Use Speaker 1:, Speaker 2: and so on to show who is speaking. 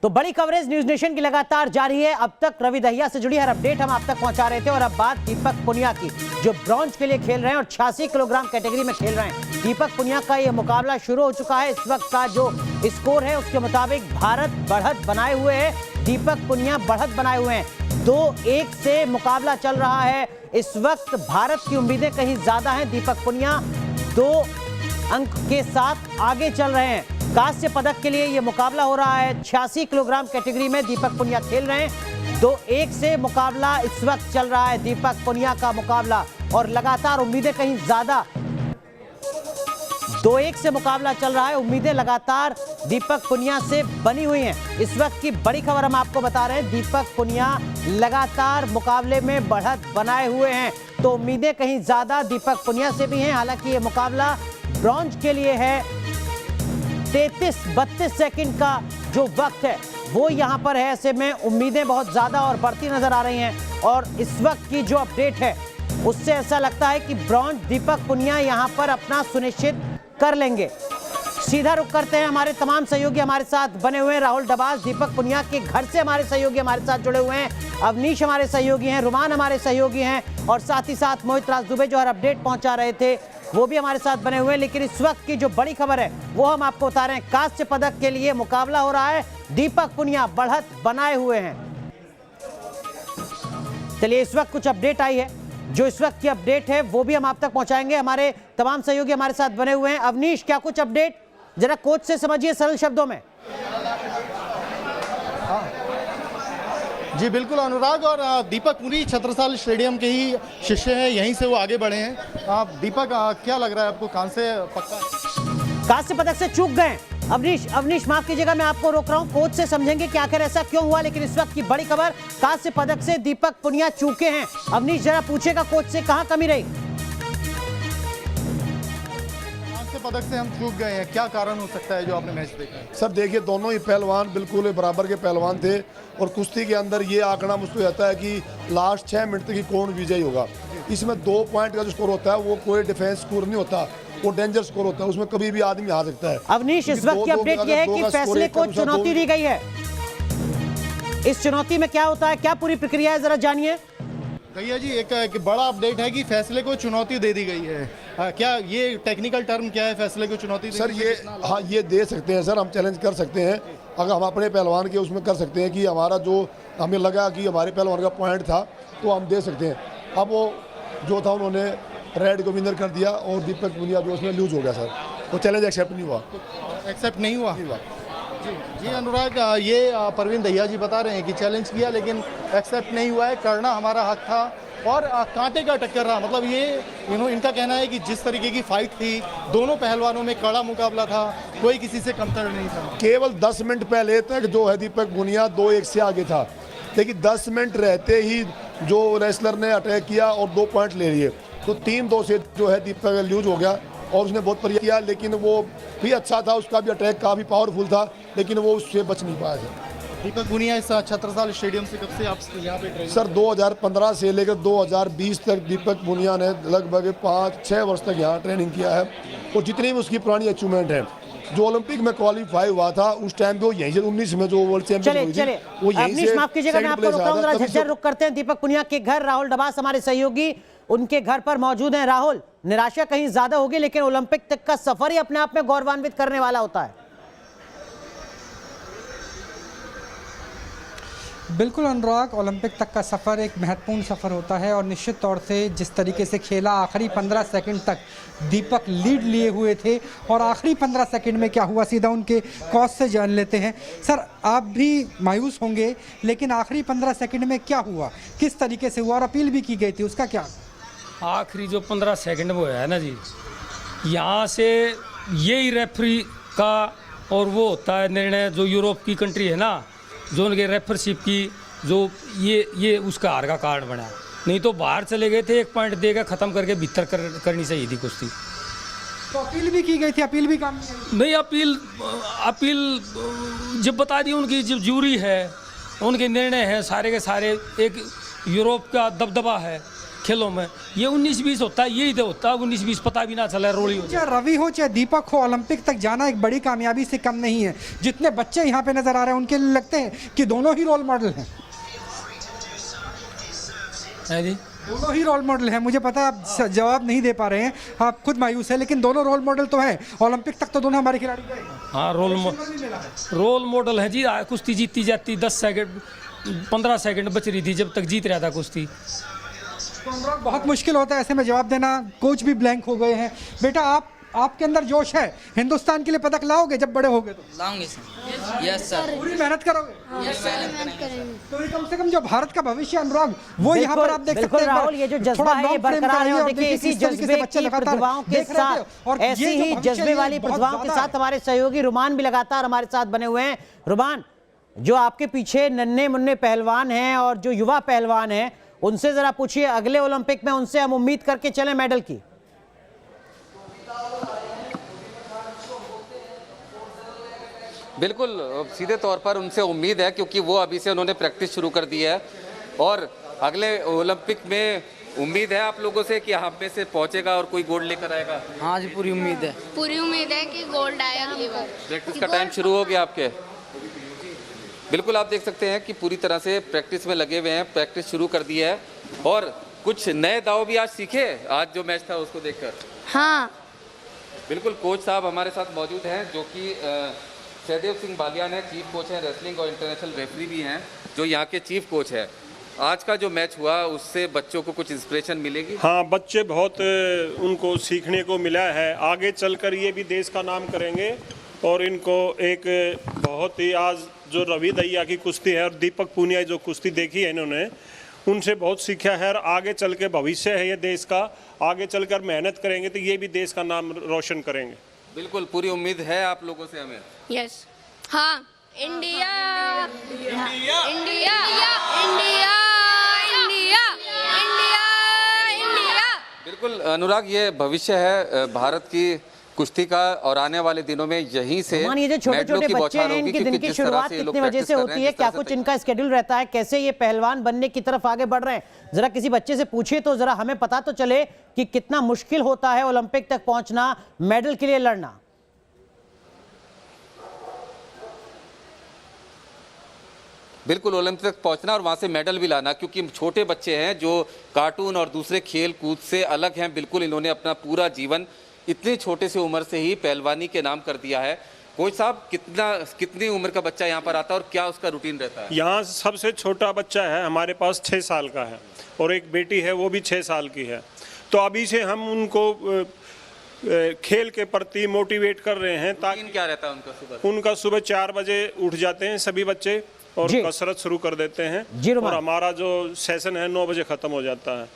Speaker 1: तो बड़ी coverage news nation की लगातार जारी है। अब तक रवि दहिया से जुड़ी हर अपडेट हम आप तक पहुंचा रहे थे और अब बात दीपक पुनिया की, जो ब्रॉन्ज के लिए खेल रहे हैं और 86 किलोग्राम कैटेगरी में खेल रहे हैं। दीपक पुनिया का यह मुकाबला शुरू हो चुका है। इस वक्त का जो स्कोर है उसके मुताबिक भारत बढ़त बनाए हुए है, दीपक पुनिया बढ़त बनाए हुए हैं। 2-1 से मुकाबला चल रहा है। इस वक्त भारत की उम्मीदें कहीं ज्यादा हैं। दीपक पुनिया 2 अंक के साथ आगे चल रहे हैं। कांस्य पदक के लिए यह मुकाबला हो रहा है। 86 किलोग्राम कैटेगरी में दीपक पुनिया खेल रहे हैं। 2-1 से मुकाबला इस वक्त चल रहा है, दीपक पुनिया का मुकाबला, और लगातार उम्मीदें कहीं ज्यादा 2-1 से मुकाबला चल रहा है। उम्मीदें लगातार दीपक पुनिया से बनी हुई हैं। इस वक्त की बड़ी खबर हम आपको बता रहे हैं, दीपक पुनिया लगातार मुकाबले में बढ़त बनाए हुए हैं, तो उम्मीदें कहीं ज्यादा दीपक पुनिया से भी हैं। हालांकि ये मुकाबला ब्रॉन्ज के लिए है। 33-32 सेकंड का जो वक्त है वो यहां पर है। ऐसे में उम्मीदें बहुत ज्यादा और बढ़ती नजर आ रही हैं और इस वक्त की जो अपडेट है उससे ऐसा लगता है कि ब्रॉन्ज दीपक पुनिया यहां पर अपना सुनिश्चित कर लेंगे। सीधा रुख करते हैं, हमारे तमाम सहयोगी हमारे साथ बने हुए हैं। राहुल डबास दीपक पुनिया के घर से हमारे सहयोगी हमारे साथ जुड़े हुए हैं। अवनीश हमारे सहयोगी हैं, रुमान हमारे सहयोगी हैं और साथ ही साथ मोहित राज दुबे जो हर अपडेट पहुंचा रहे थे वो भी हमारे साथ बने हुए हैं। लेकिन इस वक्त की जो बड़ी खबर है वो हम आपको बता रहे हैं, कांस्य पदक के लिए मुकाबला हो रहा है। दीपक पुनिया बढ़त बनाए हुए हैं। चलिए, इस वक्त कुछ अपडेट आई है, जो इस वक्त की अपडेट है वो भी हम आप तक पहुंचाएंगे। हमारे तमाम सहयोगी हमारे साथ बने हुए हैं। अवनीश, क्या कुछ अपडेट, जरा कोच से समझिए सरल शब्दों में।
Speaker 2: जी बिल्कुल अनुराग, और दीपक पुरी छत्रसाल स्टेडियम के ही शिष्य हैं, यहीं से वो आगे बढ़े हैं। दीपक, क्या लग रहा है आपको, कांस्य पक्का?
Speaker 1: कांस्य पदक से चूक गए अवनीश माफ कीजिएगा, मैं आपको रोक रहा हूं। कोच से समझेंगे कि आखिर ऐसा क्यों हुआ, लेकिन इस वक्त की बड़ी खबर, कांस्य पदक से दीपक पुनिया चूके हैं। अवनीश जरा पूछेगा कोच से, कहां कमी रही?
Speaker 2: पदक से हम चूक गए हैं, क्या कारण हो सकता है जो आपने मैच देखा?
Speaker 3: सर देखिए, दोनों ही पहलवान बिल्कुल बराबर के पहलवान थे और कुश्ती के अंदर ये आंकड़ा मुझको रहता है कि लास्ट 6 मिनट तक ही कौन विजयी होगा। इसमें 2 पॉइंट का जो स्कोर होता है वो कोई डिफेंस स्कोर नहीं होता, वो डेंजर स्कोर होता है, उसमें कभी भी आदमी हार सकता है।
Speaker 1: अवनीश, इस वक्त की अपडेट ये है कि फैसले को चुनौती दी गई है। इस चुनौती में क्या होता है, क्या पूरी प्रक्रिया है, जरा जानिए।
Speaker 2: भैया जी, एक बड़ा अपडेट है कि फैसले को चुनौती दे दी गई है। क्या ये टेक्निकल टर्म क्या है, फैसले को चुनौती?
Speaker 3: सर ये दे सकते हैं सर, हम चैलेंज कर सकते हैं। अगर हम अपने पहलवान के उसमें कर सकते हैं कि हमारा जो हमें लगा कि हमारे पहलवान का पॉइंट था तो हम दे सकते हैं। अब वो जो था उन्होंने रेड को विनर कर दिया और दीपक पुनिया जो उसमें लूज हो गया सर, वो चैलेंज एक्सेप्ट नहीं हुआ।
Speaker 2: एक्सेप्ट नहीं हुआ? जी अनुराग, ये परवीन दहिया जी बता रहे हैं कि चैलेंज किया लेकिन एक्सेप्ट नहीं हुआ है, करना हमारा हक था और कांटे का टक्कर रहा। मतलब ये इनका कहना है कि जिस तरीके की फाइट थी, दोनों पहलवानों में कड़ा मुकाबला था, कोई किसी से कमतर नहीं था।
Speaker 3: केवल 10 मिनट पहले तक जो है दीपक पुनिया 2-1 से आगे था, लेकिन 10 मिनट रहते ही जो रेसलर ने अटैक किया और 2 पॉइंट ले लिए, तो 3-2 से जो है दीपक लूज हो गया और उसने बहुत प्रयास किया, लेकिन वो भी अच्छा था, उसका भी अटैक काफ़ी पावरफुल था, लेकिन वो उससे बच नहीं पाया था।
Speaker 2: दीपक पुनिया इस छत्रसाल स्टेडियम से कब से आप यहाँ पे ट्रेनिंग?
Speaker 3: सर 2015 से लेकर 2020 तक दीपक पुनिया ने लगभग 5-6 वर्ष तक यहाँ ट्रेनिंग किया है और जितनी भी उसकी पुरानी अचीवमेंट है, जो ओलंपिक में क्वालिफाई हुआ था उस टाइम पे, यहीं से 19 में जो वर्ल्ड चैंपियन हुई थी, वो यहीं से।
Speaker 1: माफ कीजिएगा, मैं आपको रोक रहा हूं, जरा झज्जर रुक करते हैं। दीपक पुनिया के घर राहुल डबास हमारे सहयोगी उनके घर पर मौजूद हैं। राहुल, निराशा कहीं ज्यादा होगी, लेकिन ओलंपिक तक का सफर ही अपने आप में गौरवान्वित करने वाला होता है।
Speaker 4: बिल्कुल अनुराग, ओलंपिक तक का सफ़र एक महत्वपूर्ण सफ़र होता है और निश्चित तौर से जिस तरीके से खेला, आखिरी 15 सेकंड तक दीपक लीड लिए हुए थे और आखिरी 15 सेकंड में क्या हुआ, सीधा उनके कोच से जान लेते हैं। सर, आप भी मायूस होंगे, लेकिन आखिरी 15 सेकंड में क्या हुआ, किस तरीके से हुआ और अपील भी की गई थी, उसका क्या?
Speaker 5: आखिरी जो 15 सेकंड वो है ना जी, यहाँ से यही रेफरी का और वो होता है निर्णय, जो यूरोप की कंट्री है ना, जो उनके रेफरशिप की जो ये उसका हार का कारण बना। नहीं तो बाहर चले गए थे, 1 पॉइंट देकर ख़त्म करके भीतर करनी चाहिए थी कुश्ती।
Speaker 4: तो अपील भी की गई थी, अपील भी काम
Speaker 5: नहीं? अपील जब बता दी, उनकी जो जूरी है, उनके निर्णय हैं सारे के सारे, एक यूरोप का दबदबा है, खेलों में। ये 19-20 होता है, यही तो होता है 19-20, पता भी ना चला रोली हो।
Speaker 4: चाहे रवि हो चाहे दीपक हो, ओलंपिक तक जाना एक बड़ी कामयाबी से कम नहीं है। जितने बच्चे यहाँ पे नजर आ रहे हैं उनके लिए लगते हैं कि दोनों ही रोल मॉडल हैं।
Speaker 5: है जी,
Speaker 4: दोनों ही रोल मॉडल हैं। मुझे पता है आप जवाब नहीं दे पा रहे हैं, आप खुद मायूस है, लेकिन दोनों रोल मॉडल तो हैं। ओलंपिक तक तो दोनों हमारे खिलाड़ी गए।
Speaker 5: हाँ रोल मॉडल है जी। कुश्ती जीती जाती 10 सेकंड 15 सेकंड बच रही थी जब तक जीत रहा था कुश्ती।
Speaker 4: तो अनुराग बहुत मुश्किल होता है ऐसे में जवाब देना, कोच भी ब्लैंक हो गए हैं। बेटा आपके अंदर जोश है, हिंदुस्तान के लिए पदक लाओगे जब बड़े होगे? तो
Speaker 6: लाऊंगे सर। Yes sir.
Speaker 4: पूरी मेहनत करोगे?
Speaker 6: Yes sir.
Speaker 4: तो ये कम से कम जो भारत का भविष्य अनुराग वो यहाँ पर आप देख सकते हैं।
Speaker 1: राहुल, ये जो जज्बा है ये बरकरार है और देखिए इसी जज्बे की प्रतिभाओं के साथ और ऐसी ही जज्बे वाली प्रतिभाओं के साथ हमारे सहयोगी रुमान भी लगातार हमारे साथ बने हुए हैं। रुमान, जो आपके पीछे नन्हे मुन्ने पहलवान हैं और जो युवा पहलवान हैं, उनसे जरा पूछिए अगले ओलंपिक में उनसे हम उम्मीद करके चले मेडल की।
Speaker 7: बिल्कुल सीधे तौर पर उनसे उम्मीद है, क्योंकि वो अभी से उन्होंने प्रैक्टिस शुरू कर दी है और अगले ओलंपिक में उम्मीद है आप लोगों से कि हम में से पहुंचेगा और कोई गोल्ड लेकर आएगा।
Speaker 6: हाँ जी, पूरी उम्मीद है।
Speaker 8: पूरी उम्मीद है कि गोल्ड आएगा अगली बार।
Speaker 7: प्रैक्टिस का टाइम शुरू हो गया आपके? बिल्कुल, आप देख सकते हैं कि पूरी तरह से प्रैक्टिस में लगे हुए हैं, प्रैक्टिस शुरू कर दी है और कुछ नए दाव भी आज सीखे आज जो मैच था उसको देखकर।
Speaker 8: हाँ
Speaker 7: बिल्कुल, कोच साहब हमारे साथ मौजूद हैं जो कि सहदेव सिंह बालियान है, चीफ कोच हैं रेसलिंग और इंटरनेशनल रेफरी भी हैं, जो यहाँ के चीफ कोच है। आज का जो मैच हुआ उससे बच्चों को कुछ इंस्पिरेशन मिलेगी?
Speaker 9: हाँ, बच्चे बहुत उनको सीखने को मिला है। आगे चलकर ये भी देश का नाम करेंगे और इनको एक बहुत ही आज जो रवि दहिया की कुश्ती है और दीपक पूनिया जो कुश्ती देखी है इन्होंने, उनसे बहुत सीखा है और आगे चल के भविष्य है ये देश का। आगे चलकर मेहनत करेंगे तो ये भी देश का नाम रोशन करेंगे।
Speaker 7: बिल्कुल, पूरी उम्मीद है आप लोगों से हमें।
Speaker 8: यस हाँ। India India India India India India.
Speaker 7: बिल्कुल अनुराग, ये भविष्य है भारत की कुश्ती का और आने वाले दिनों में यहीं से
Speaker 1: ये जो छोटे छोटे बच्चे हैं इनकी दिन की शुरुआत कितने बजे से होती है, क्या कुछ इनका स्केड्यूल रहता है, कैसे ये पहलवान बनने की तरफ आगे बढ़ रहे हैं? जरा किसी बच्चे से पूछिए तो जरा हमें पता तो चले कि कितना मुश्किल होता है ओलंपिक तक पहुंचना, मेडल के लिए लड़ना।
Speaker 7: बिल्कुल, ओलंपिक तक पहुंचना और वहां से मेडल भी लाना, क्योंकि छोटे बच्चे हैं जो कार्टून और दूसरे खेल कूद से अलग हैं। बिल्कुल, इन्होंने अपना पूरा जीवन इतनी छोटे से उम्र से ही पहलवानी के नाम कर दिया है। कोच साहब, कितनी उम्र का बच्चा यहाँ पर आता है और क्या उसका रूटीन रहता है?
Speaker 9: यहाँ सबसे छोटा बच्चा है हमारे पास 6 साल का है और एक बेटी है वो भी 6 साल की है। तो अभी से हम उनको खेल के प्रति मोटिवेट कर रहे हैं। ताकि
Speaker 7: क्या रहता है उनका?
Speaker 9: उनका सुबह 4 बजे उठ जाते हैं सभी बच्चे और कसरत शुरू कर देते हैं और हमारा जो सेशन है 9 बजे खत्म हो जाता है।